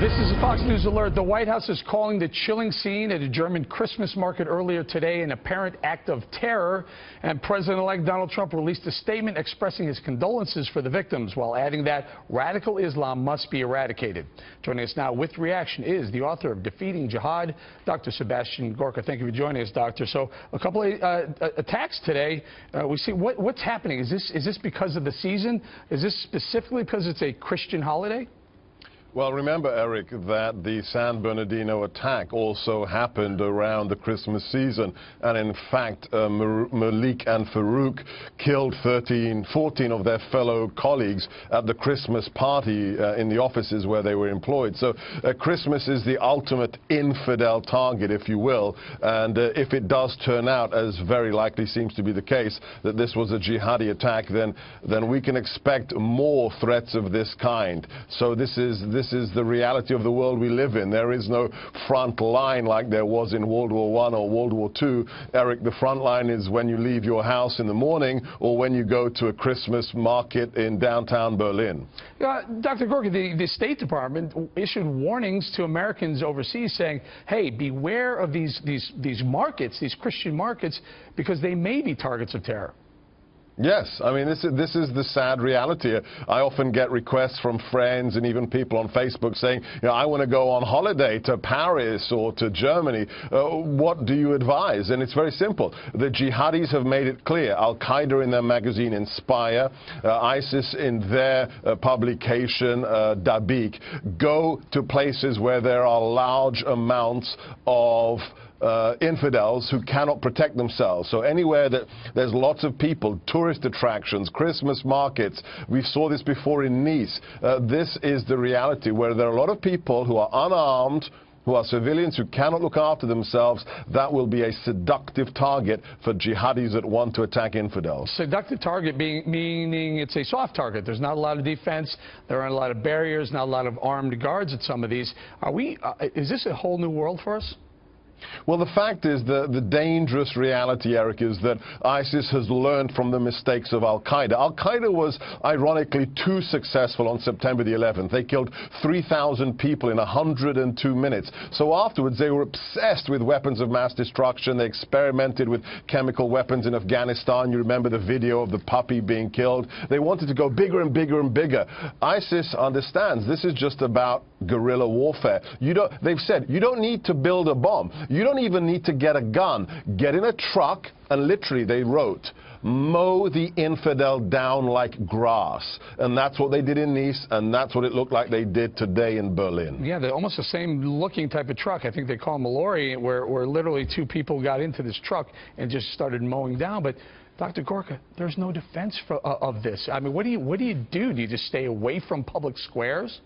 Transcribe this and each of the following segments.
This is a Fox News alert. The White House is calling the chilling scene at a German Christmas market earlier today an apparent act of terror. And President-elect Donald Trump released a statement expressing his condolences for the victims while adding that radical Islam must be eradicated. Joining us now with reaction is the author of Defeating Jihad, Dr. Sebastian Gorka. Thank you for joining us, Doctor. So a couple of attacks today. We see what's happening. Is this because of the season? Is this specifically because it's a Christian holiday? Well, remember, Eric, that the San Bernardino attack also happened around the Christmas season. And in fact, Malik and Farouk killed 14 of their fellow colleagues at the Christmas party in the offices where they were employed. So Christmas is the ultimate infidel target, if you will. And if it does turn out, as very likely seems to be the case, that this was a jihadi attack, then we can expect more threats of this kind. So this is the reality of the world we live in. There is no front line like there was in World War I or World War II. Eric, the front line is when you leave your house in the morning or when you go to a Christmas market in downtown Berlin. Dr. Gorka, the State Department issued warnings to Americans overseas saying, hey, beware of these markets, these Christian markets, because they may be targets of terror. Yes, I mean, this is the sad reality. I often get requests from friends and even people on Facebook saying, you know, I want to go on holiday to Paris or to Germany. What do you advise? And it's very simple. The jihadis have made it clear. Al-Qaeda in their magazine Inspire, ISIS in their publication Dabiq, go to places where there are large amounts of infidels who cannot protect themselves. So anywhere that there's lots of people, tourist attractions, Christmas markets, we saw this before in Nice. This is the reality where there are a lot of people who are unarmed, who are civilians who cannot look after themselves. That will be a seductive target for jihadis that want to attack infidels. Seductive target meaning it's a soft target. There's not a lot of defense. There aren't a lot of barriers, not a lot of armed guards at some of these. Is this a whole new world for us? Well, the fact is that the dangerous reality, Eric, is that ISIS has learned from the mistakes of Al-Qaeda. Al-Qaeda was, ironically, too successful on September the 11th. They killed 3,000 people in 102 minutes. So afterwards, they were obsessed with weapons of mass destruction. They experimented with chemical weapons in Afghanistan. You remember the video of the puppy being killed. They wanted to go bigger and bigger and bigger. ISIS understands this is just about guerrilla warfare. They've said, you don't need to build a bomb. You don't even need to get a gun. Get in a truck, and literally, they wrote, mow the infidel down like grass. And that's what they did in Nice, and that's what it looked like they did today in Berlin. Yeah, they're almost the same looking type of truck. I think they call them a lorry, where literally two people got into this truck and just started mowing down. But Dr. Gorka, there's no defense of this. I mean, what do you do? Do you just stay away from public squares?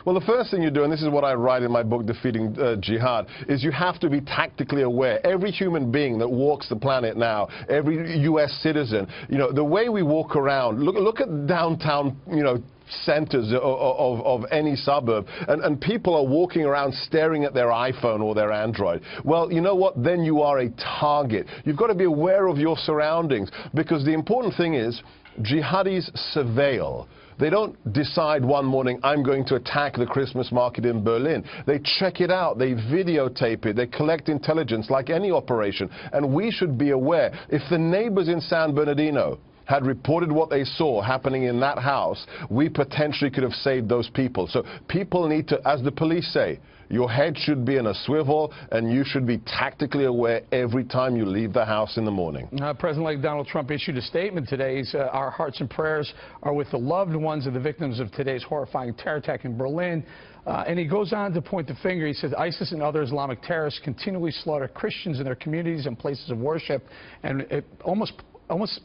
Well, the first thing you do, and this is what I write in my book, Defeating Jihad, is you have to be tactically aware. Every human being that walks the planet now, every U.S. citizen, you know, the way we walk around, look at downtown, you know, centers of any suburb, and people are walking around staring at their iPhone or their Android. Well, you know what? Then you are a target. You've got to be aware of your surroundings, because the important thing is jihadis surveil. They don't decide one morning, I'm going to attack the Christmas market in Berlin. They check it out. They videotape it. They collect intelligence like any operation. And we should be aware. If the neighbors in San Bernardino had reported what they saw happening in that house, we potentially could have saved those people. So people need to, as the police say, your head should be in a swivel, and you should be tactically aware every time you leave the house in the morning. President-elect Donald Trump issued a statement today. Our hearts and prayers are with the loved ones of the victims of today's horrifying terror attack in Berlin. And he goes on to point the finger. He says ISIS and other Islamic terrorists continually slaughter Christians in their communities and places of worship, and it almost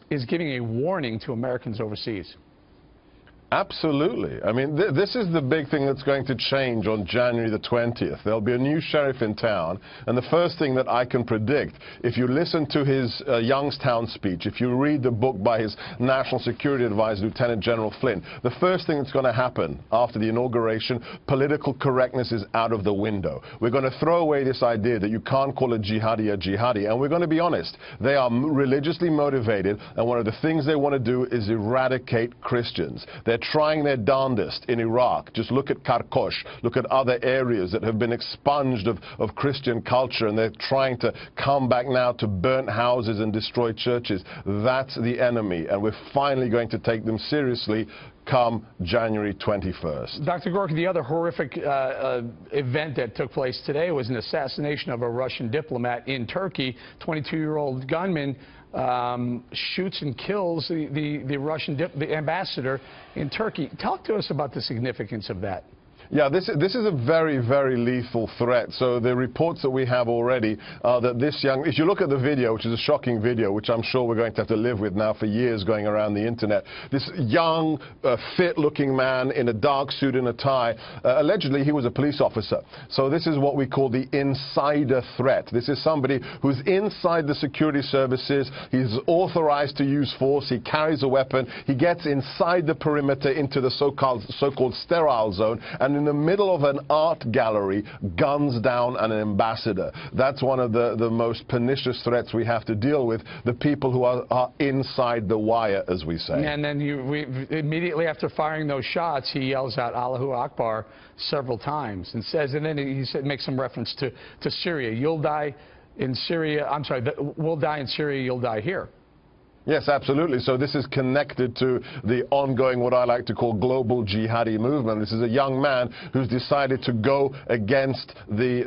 is giving a warning to Americans overseas. Absolutely. I mean, this is the big thing that's going to change on January the 20th. There'll be a new sheriff in town, and the first thing that I can predict, if you listen to his Youngstown speech, if you read the book by his National Security Advisor, Lieutenant General Flynn, the first thing that's going to happen after the inauguration, political correctness is out of the window. We're going to throw away this idea that you can't call a jihadi, and we're going to be honest. They are religiously motivated, and one of the things they want to do is eradicate Christians. They're trying their darndest in Iraq. Just look at Kharkov, look at other areas that have been expunged of Christian culture, and they're trying to come back now to burnt houses and destroy churches. That's the enemy, and we're finally going to take them seriously come January 21st. Dr. Gorka, the other horrific event that took place today was an assassination of a Russian diplomat in Turkey. 22-year-old gunman shoots and kills the Russian the ambassador in Turkey. Talk to us about the significance of that. Yeah, this is a very, very lethal threat. So the reports that we have already are that this young, if you look at the video, which is a shocking video, which I'm sure we're going to have to live with now for years going around the internet, this young, fit-looking man in a dark suit and a tie, allegedly he was a police officer. So this is what we call the insider threat. This is somebody who's inside the security services. He's authorized to use force. He carries a weapon. He gets inside the perimeter into the so-called sterile zone, and in the middle of an art gallery, guns down an ambassador. That's one of the most pernicious threats we have to deal with, the people who are inside the wire, as we say. And then immediately after firing those shots, he yells out Allahu Akbar several times and says, and then he makes some reference to Syria. You'll die in Syria, I'm sorry, we'll die in Syria, you'll die here. Yes, absolutely. So this is connected to the ongoing, what I like to call, global jihadi movement. This is a young man who's decided to go against the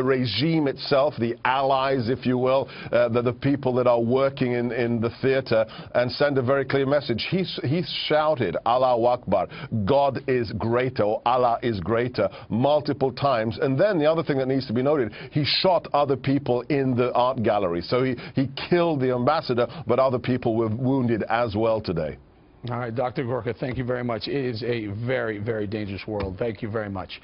regime itself, the allies, if you will, the people that are working in the theater, and send a very clear message. He's shouted, Allahu Akbar, God is greater, or Allah is greater, multiple times. And then the other thing that needs to be noted, he shot other people in the art gallery. So he killed the ambassador, but other people were wounded as well today. All right, Dr. Gorka, thank you very much. It is a very, very dangerous world. Thank you very much.